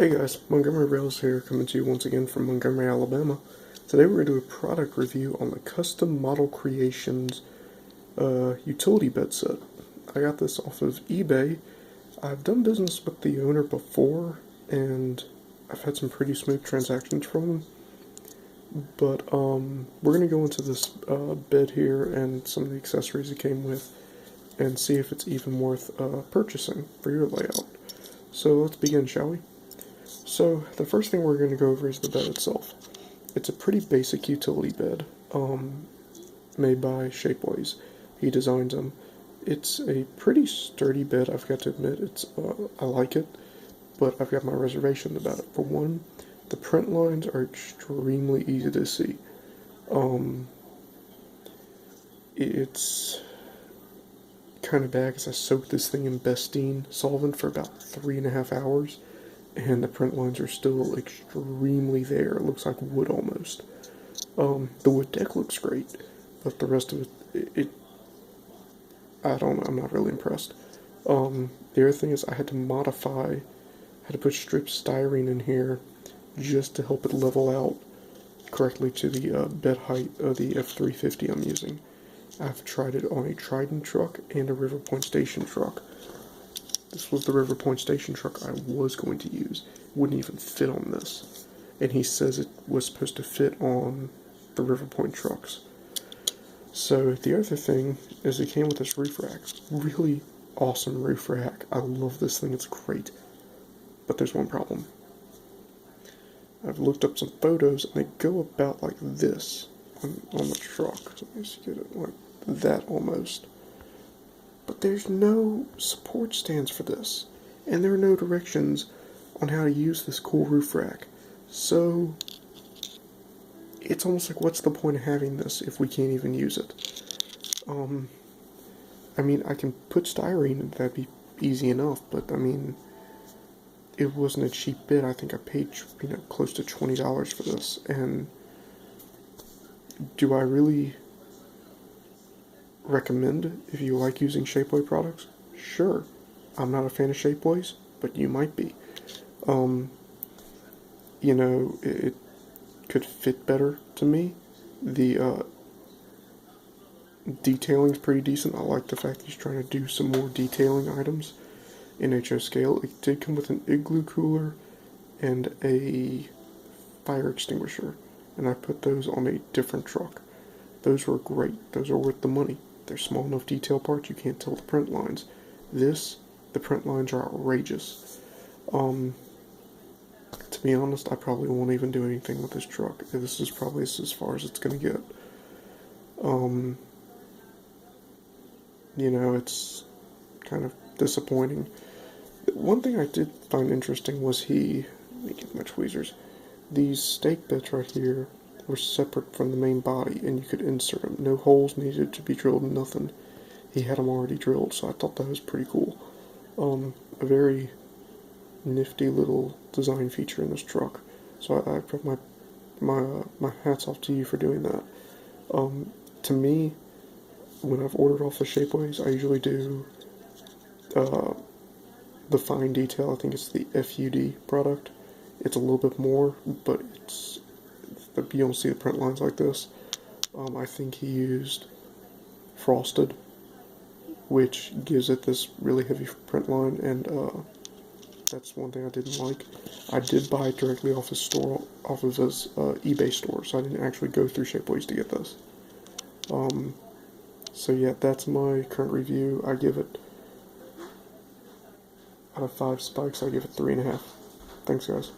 Hey guys, Montgomery Rails here, coming to you once again from Montgomery, Alabama. Today we're going to do a product review on the Custom Model Creations utility bed set. I got this off of eBay. I've done business with the owner before, and I've had some pretty smooth transactions from him. But we're going to go into this bed here and some of the accessories it came with, and see if it's even worth purchasing for your layout. So let's begin, shall we? So the first thing we're going to go over is the bed itself. It's a pretty basic utility bed, made by Shapeways. He designs them. It's a pretty sturdy bed, I've got to admit. I like it, but I've got my reservations about it. For one, the print lines are extremely easy to see. It's kind of bad because I soaked this thing in Bestine solvent for about 3.5 hours. And the print lines are still extremely there. It looks like wood almost. The wood deck looks great, but the rest of it, I don't know, I'm not really impressed. The other thing is I had to put stripped styrene in here just to help it level out correctly to the bed height of the F350 I'm using. I've tried it on a Trident truck and a River Point Station truck. This was the River Point Station truck I was going to use. It wouldn't even fit on this. And he says it was supposed to fit on the River Point trucks. So the other thing is it came with this roof rack. Really awesome roof rack. I love this thing, it's great. But there's one problem. I've looked up some photos and they go about like this on the truck. So let me just get it like that almost. But there's no support stands for this, and there are no directions on how to use this cool roof rack. So it's almost like, what's the point of having this if we can't even use it? I mean, I can put styrene and that'd be easy enough, but I mean, it wasn't a cheap bid. I think I paid, close to $20 for this, and do I really recommend if you like using Shapeways products? Sure. I'm not a fan of Shapeways, but you might be. It could fit better to me. The detailing's pretty decent. I like the fact he's trying to do some more detailing items in HO scale. It did come with an igloo cooler and a fire extinguisher, and I put those on a different truck. Those were great. Those are worth the money. They're small enough detail parts you can't tell the print lines. The print lines are outrageous. To be honest, I probably won't even do anything with this truck. This is probably as far as it's going to get. It's kind of disappointing. One thing I did find interesting was let me get my tweezers. These stake bits right here were separate from the main body, and you could insert them. No holes needed to be drilled, nothing. He had them already drilled, so I thought that was pretty cool. A very nifty little design feature in this truck. So I put my hats off to you for doing that. To me, when I've ordered off the Shapeways, I usually do the fine detail. I think it's the FUD product. It's a little bit more, but you don't see the print lines like this. I think he used frosted, which gives it this really heavy print line, and that's one thing I didn't like. I did buy it directly off his eBay store, so I didn't actually go through Shapeways to get this. So yeah, that's my current review. I give it, out of 5 spikes, I give it 3.5. Thanks, guys.